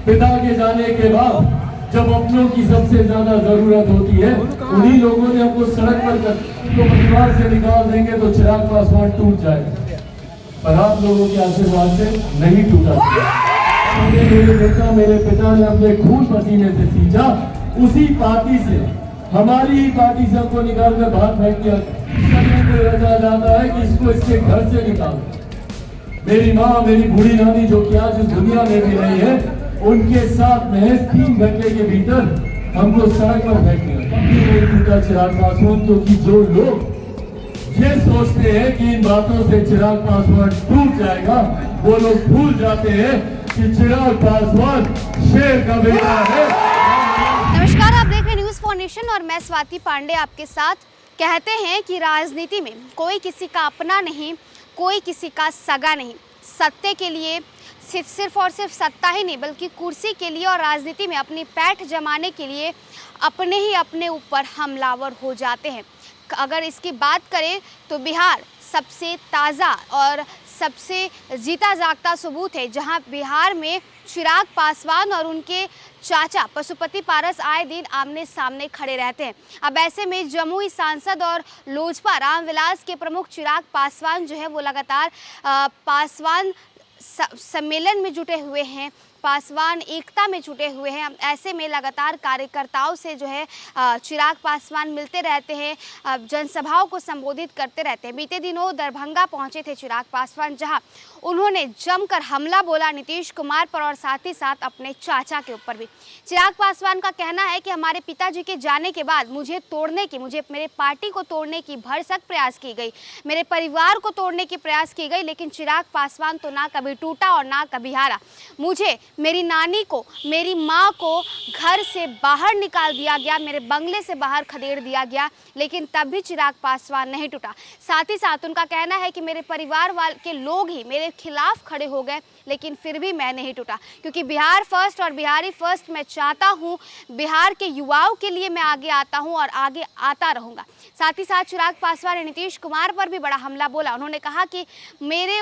पिता के जाने के बाद जब अपनों की सबसे ज्यादा जरूरत होती है, उन्हीं लोगों ने हमको सड़क पर तो परिवार से निकाल देंगे तो चिराग पासवान टूट जाएगा। पर आप लोगों के आशीर्वाद से नहीं टूटा। मेरे नेता मेरे पिता ने अपने खून पसीने से सींचा, उसी पार्टी से, हमारी ही पार्टी से हमको निकाल कर बाहर फेंक दिया। रचा जाता है कि इसको इसके घर से निकाल। मेरी माँ, मेरी बूढ़ी नानी जो कि आज इस दुनिया में भी नहीं है, उनके साथ महज 3 घंटे के भीतर हमको सड़क पर फेंक दिया। चिराग पासवान, क्योंकि जो लोग ये सोचते हैं कि इन बातों से चिराग पासवान टूट जाएगा, वो लोग भूल जाते हैं कि चिराग पासवान शेर का बेटा है। नमस्कार, आप देख रहे हैं न्यूज़ फॉर नेशन और मैं स्वाति पांडे आपके साथ। कहते हैं कि राजनीति में कोई किसी का अपना नहीं, कोई किसी का सगा नहीं। सत्ते के लिए सिर्फ और सिर्फ सत्ता ही नहीं, बल्कि कुर्सी के लिए और राजनीति में अपनी पैठ जमाने के लिए अपने ही अपने ऊपर हमलावर हो जाते हैं। अगर इसकी बात करें तो बिहार सबसे ताज़ा और सबसे जीता जागता सबूत है, जहां बिहार में चिराग पासवान और उनके चाचा पशुपति पारस आए दिन आमने सामने खड़े रहते हैं। अब ऐसे में जमुई सांसद और लोजपा रामविलास के प्रमुख चिराग पासवान जो है वो लगातार पासवान सम्मेलन में जुटे हुए हैं, पासवान एकता में जुटे हुए हैं। ऐसे में लगातार कार्यकर्ताओं से जो है चिराग पासवान मिलते रहते हैं, जनसभाओं को संबोधित करते रहते हैं। बीते दिनों दरभंगा पहुंचे थे चिराग पासवान, जहां उन्होंने जमकर हमला बोला नीतीश कुमार पर और साथ ही साथ अपने चाचा के ऊपर भी। चिराग पासवान का कहना है कि हमारे पिताजी के जाने के बाद मुझे मेरे पार्टी को तोड़ने की भरसक प्रयास की गई, मेरे परिवार को तोड़ने की प्रयास की गई, लेकिन चिराग पासवान तो ना कभी टूटा और ना कभी हारा। मुझे, मेरी नानी को, मेरी माँ को घर से बाहर निकाल दिया गया, मेरे बंगले से बाहर खदेड़ दिया गया, लेकिन तब भी चिराग पासवान नहीं टूटा। साथ ही साथ उनका कहना है कि मेरे परिवार वाले के लोग ही मेरे खिलाफ खड़े हो गए, लेकिन फिर भी मैं नहीं टूटा, क्योंकि बिहार फर्स्ट और बिहारी फर्स्ट मैं चाहता हूं। बिहार के युवाओं के लिए मैं आगे आता हूं और आगे आता रहूंगा। साथ ही साथ चिराग पासवान ने नीतीश कुमार पर भी बड़ा हमला बोला। उन्होंने कहा कि मेरे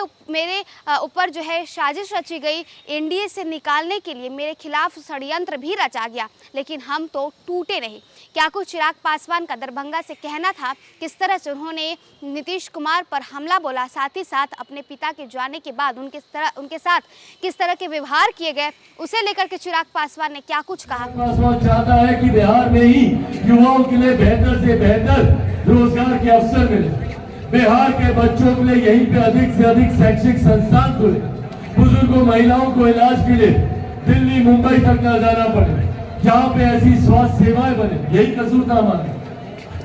ऊपर जो है साजिश रची गई, एनडीए से निकालने के लिए मेरे खिलाफ षड्यंत्र भी रचा गया, लेकिन हम तो टूटे नहीं। क्या कुछ चिराग पासवान का दरभंगा से कहना था, किस तरह से उन्होंने नीतीश कुमार पर हमला बोला, साथ ही साथ अपने पिता के जाने के बाद उनके साथ किस तरह के व्यवहार किए गए, उसे लेकर के चिराग पासवान ने क्या कुछ कहा। पासवान चाहता है कि बिहार में ही युवाओं के लिए बेहतर से बेहतर रोजगार के अवसर मिले, बिहार के बच्चों के लिए यहीं पे अधिक से अधिक शैक्षिक संस्थान खुले, बुजुर्गों महिलाओं को इलाज के लिए दिल्ली मुंबई तक न जाना पड़े, जहाँ पे ऐसी स्वास्थ्य सेवाएं बने। यही कसूर था हमारा।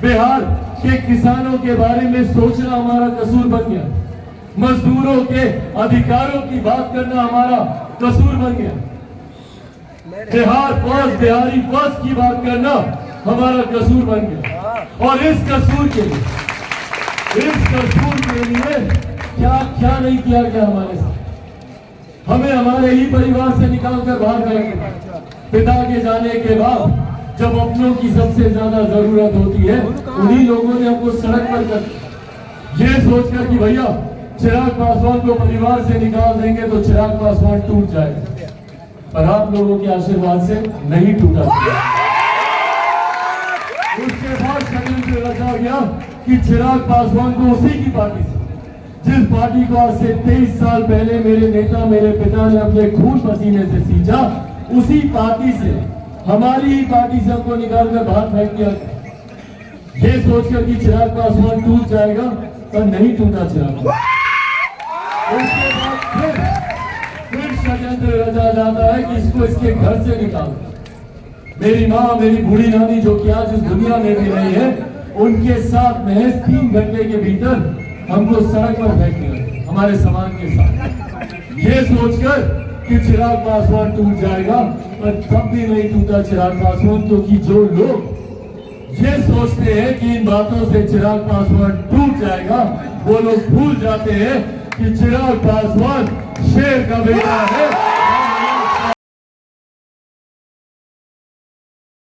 बिहार के किसानों के बारे में सोचना हमारा कसूर बन गया, मजदूरों के अधिकारों की बात करना हमारा कसूर बन गया, बिहार फर्स्ट, बिहारी फर्स्ट की बात करना हमारा कसूर बन गया। और इस कसूर के लिए क्या नहीं किया गया हमारे साथ। हमें हमारे ही परिवार से निकालकर बाहर करेंगे। पिता के जाने के बाद जब अपनों की सबसे ज्यादा जरूरत होती है, उन्हीं लोगों ने हमको सड़क पर कर ये सोचकर कि भैया चिराग पासवान को परिवार से निकाल देंगे तो चिराग पासवान टूट जाएगा। पर आप लोगों के आशीर्वाद से नहीं टूटा। उसके बाद षड्यंत्र रचा गया कि चिराग पासवान को उसी की पार्टी से, जिस पार्टी को आज से 23 साल पहले मेरे नेता मेरे पिता ने अपने खून पसीने से सींचा, उसी पार्टी से, हमारी ही पार्टी से हमको निकाल कर बाहर फेंक दिया। ये सोचकर कि चिराग पासवान टूट जाएगा, पर नहीं टूटा चिराग। उसके बाद फिर षड्यंत्र रचा जाता है कि इसको इसके घर से निकाल। मेरी माँ, मेरी बूढ़ी नानी जो कि आज इस दुनिया में भी नहीं है, उनके साथ महज 3 घंटे के भीतर हमको सड़क पर फेंक दिया, हमारे सामान के साथ। ये सोचकर कि चिराग पासवान टूट जाएगा, पर तब भी नहीं टूटा चिराग पासवान, क्योंकि जो लोग ये सोचते हैं कि इन बातों से चिराग पासवान टूट जाएगा, वो लोग भूल जाते हैं कि चिराग पासवान शेर का बेटा है।